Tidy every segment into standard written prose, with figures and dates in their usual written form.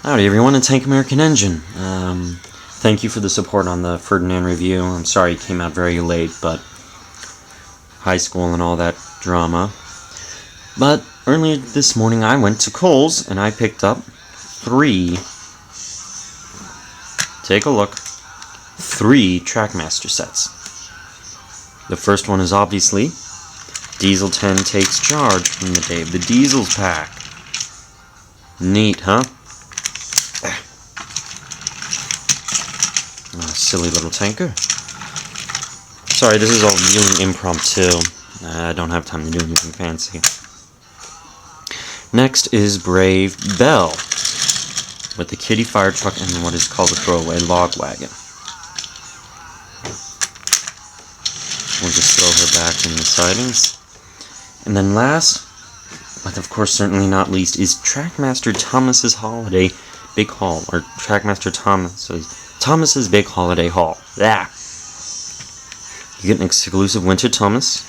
Howdy everyone, it's HankAmericanEngine. Thank you for the support on the Ferdinand review. I'm sorry it came out very late, but high school and all that drama. But earlier this morning I went to KOHL'S and I picked up three Trackmaster sets. The first one is obviously Diesel 10 takes charge from the day of the Diesels pack. Neat, huh? Silly little tanker. Sorry, this is all really impromptu. I don't have time to do anything fancy. Next is Brave Belle with the kitty fire truck and what is called a throwaway log wagon. We'll just throw her back in the sidings. And then last, but of course certainly not least, is Trackmaster Thomas's Holiday Big Haul, or Trackmaster Thomas's Big Holiday Haul. Yeah. You get an exclusive Winter Thomas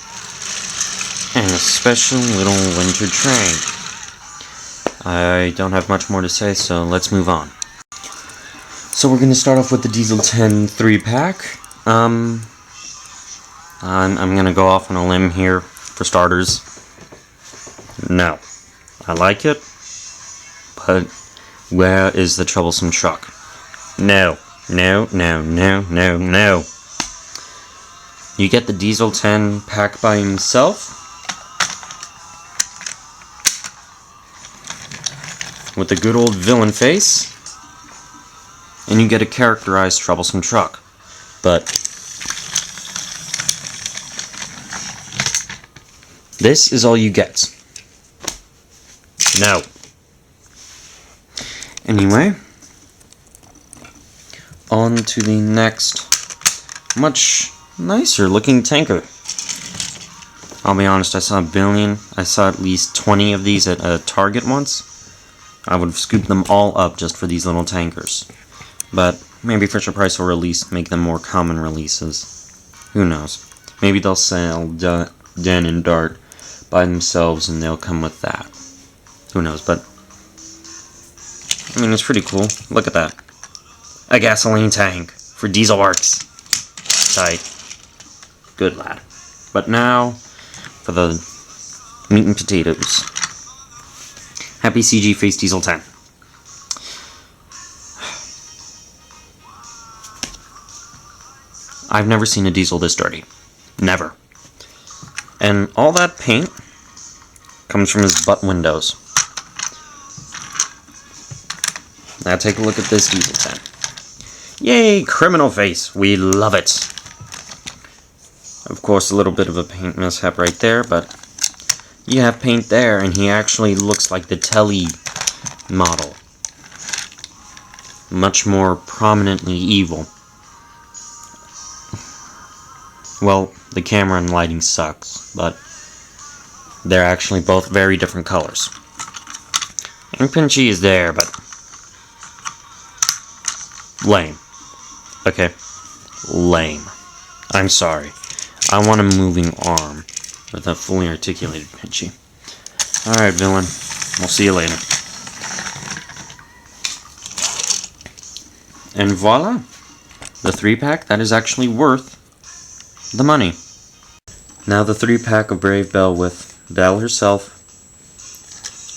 and a special little winter train. I don't have much more to say, so let's move on. So we're going to start off with the Diesel 10 3-pack. I'm going to go off on a limb here for starters. No. I like it, but where is the troublesome truck? No. No, no, no, no, no. You get the Diesel 10 pack by himself with the good old villain face, and you get a characterized troublesome truck. But this is all you get. No. Anyway, on to the next, much nicer looking tanker. I'll be honest, I saw at least 20 of these at a Target once. I would have scooped them all up just for these little tankers. But maybe Fisher Price will make them more common releases. Who knows? Maybe they'll sell Den and Dart by themselves and they'll come with that. Who knows, but I mean, it's pretty cool. Look at that. A gasoline tank for Diesel Works. Tight. Good lad. But now for the meat and potatoes. Happy CG Face Diesel 10. I've never seen a diesel this dirty. Never. And all that paint comes from his butt windows. Now take a look at this Diesel 10. Yay, criminal face. We love it. Of course, a little bit of a paint mishap right there, but you have paint there, and he actually looks like the Telly model. Much more prominently evil. Well, the camera and lighting sucks, but they're actually both very different colors. And Pinchy is there, but lame. Okay. Lame. I'm sorry. I want a moving arm with a fully articulated Pinchy. Alright, villain. We'll see you later. And voila! The 3-pack that is actually worth the money. Now the 3-pack of Brave Belle with Belle herself,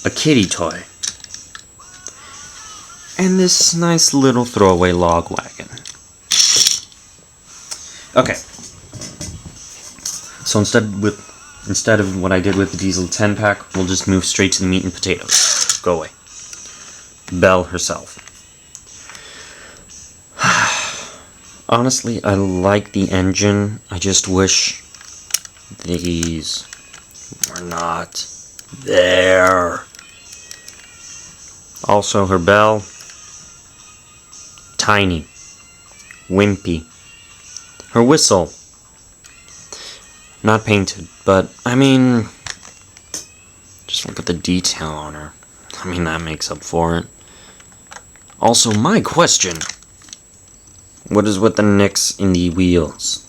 a kitty toy, and this nice little throwaway log wagon. Okay. So instead of what I did with the Diesel 10 pack, we'll just move straight to the meat and potatoes. Go away. Belle herself. Honestly, I like the engine. I just wish these were not there. Also, her bell, tiny, wimpy. Her whistle, not painted, but, I mean, just look at the detail on her. I mean, that makes up for it. Also, my question, what is with the nicks in the wheels?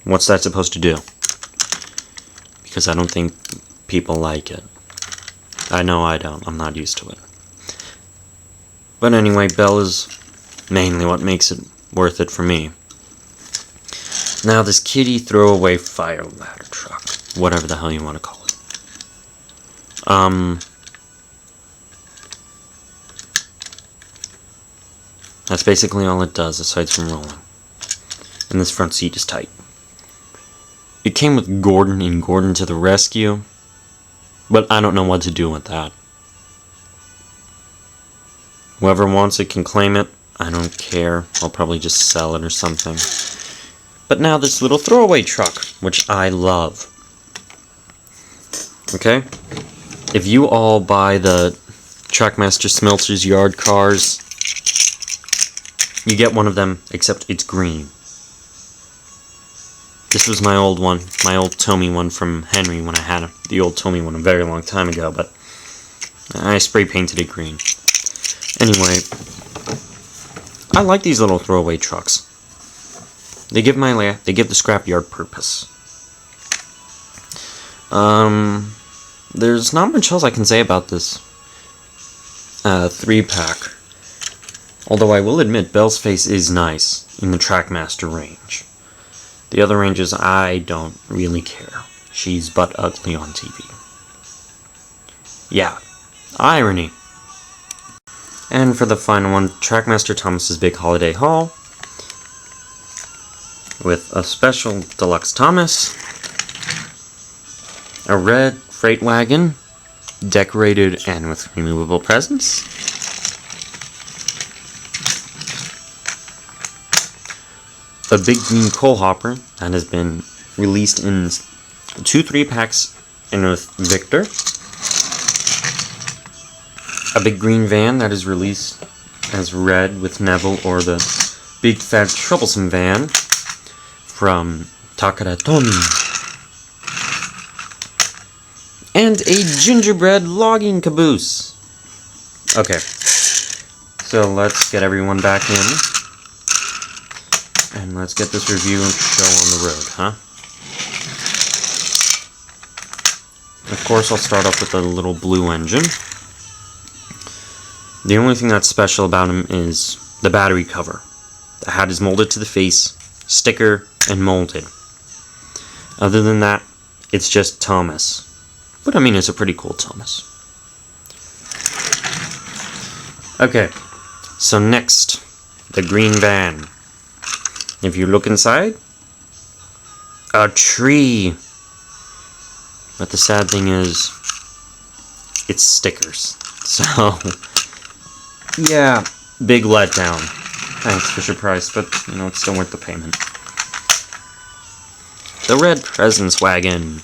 What's that supposed to do? Because I don't think people like it. I know I don't. I'm not used to it. But anyway, Bell is mainly what makes it worth it for me. Now this kiddie throwaway fire ladder truck. Whatever the hell you want to call it. That's basically all it does, aside from rolling. And this front seat is tight. It came with Gordon and Gordon to the rescue, but I don't know what to do with that. Whoever wants it can claim it. I don't care. I'll probably just sell it or something. But now this little throwaway truck, which I love. Okay? If you all buy the Trackmaster Smelter's Yard cars, you get one of them, except it's green. This was my old one, my old Tommy one from Henry when I had the old Tommy one a very long time ago, but I spray painted it green. Anyway, I like these little throwaway trucks. They give the scrapyard purpose. There's not much else I can say about this 3-pack. Although I will admit, Belle's face is nice in the Trackmaster range. The other ranges, I don't really care. She's but ugly on TV. Yeah, irony. And for the final one, Trackmaster Thomas's Big Holiday Haul. With a special Deluxe Thomas. A red freight wagon, decorated and with removable presents. A big green coal hopper that has been released in 2 3-packs and with Victor. A big green van that is released as red with Neville, or the big fat troublesome van from Takedown. And a gingerbread logging caboose. Okay, so let's get everyone back in. And let's get this review and show on the road, huh? Of course, I'll start off with the little blue engine. The only thing that's special about him is the battery cover. The hat is molded to the face, sticker, and molded. Other than that, it's just Thomas. But I mean, it's a pretty cool Thomas. Okay, so next, the green van. If you look inside, a tree. But the sad thing is, it's stickers. So, yeah, big letdown. Thanks, Fisher Price, but, you know, it's still worth the payment. The red presents wagon.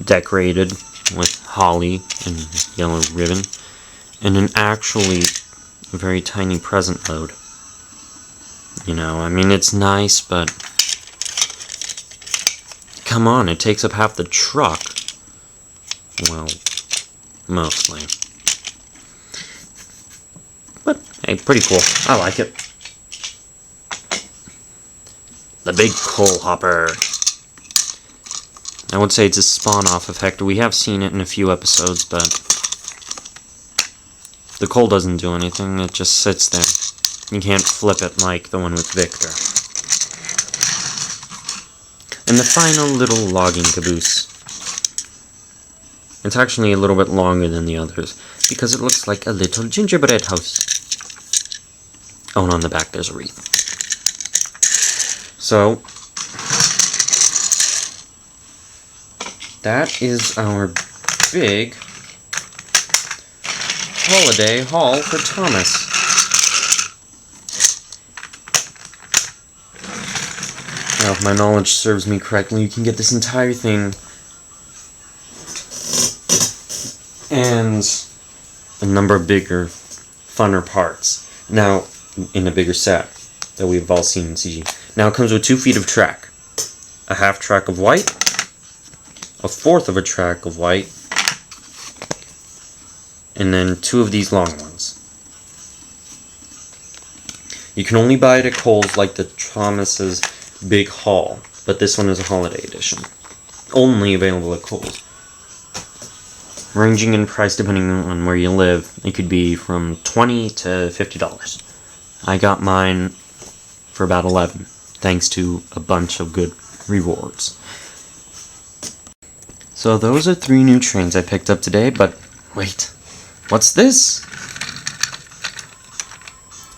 Decorated with holly and yellow ribbon. And an actually very tiny present load. You know, I mean, it's nice, but come on, it takes up half the truck. Well, mostly. But, hey, pretty cool. I like it. The big coal hopper. I would say it's a spawn-off effect. We have seen it in a few episodes, but the coal doesn't do anything. It just sits there. You can't flip it like the one with Victor. And the final little logging caboose. It's actually a little bit longer than the others, because it looks like a little gingerbread house. Oh, and on the back there's a wreath. So, that is our big holiday haul for Thomas. Now, if my knowledge serves me correctly, you can get this entire thing and a number of bigger, funner parts. Now, in a bigger set that we've all seen in CG. Now, it comes with 2 feet of track, a half track of white, a fourth of a track of white, and then 2 of these long ones. You can only buy it at KOHL'S like the Thomas's Big Haul, but this one is a holiday edition. Only available at KOHL'S. ranging in price depending on where you live. It could be from $20 to $50. I got mine for about $11, thanks to a bunch of good rewards. So those are 3 new trains I picked up today, but wait, what's this?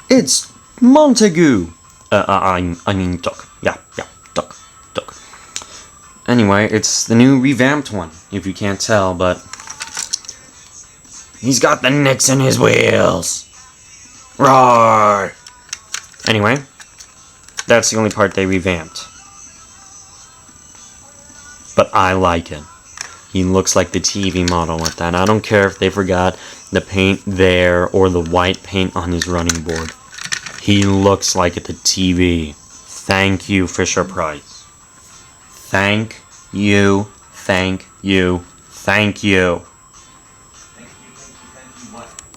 It's Montague! I mean Duck. Yeah, Duck. Anyway, it's the new revamped one, if you can't tell, but he's got the nicks in his wheels! Roar! Anyway, that's the only part they revamped. But I like him. He looks like the TV model with that. I don't care if they forgot the paint there or the white paint on his running board. He looks like the TV. Thank you, Fisher-Price. Thank you.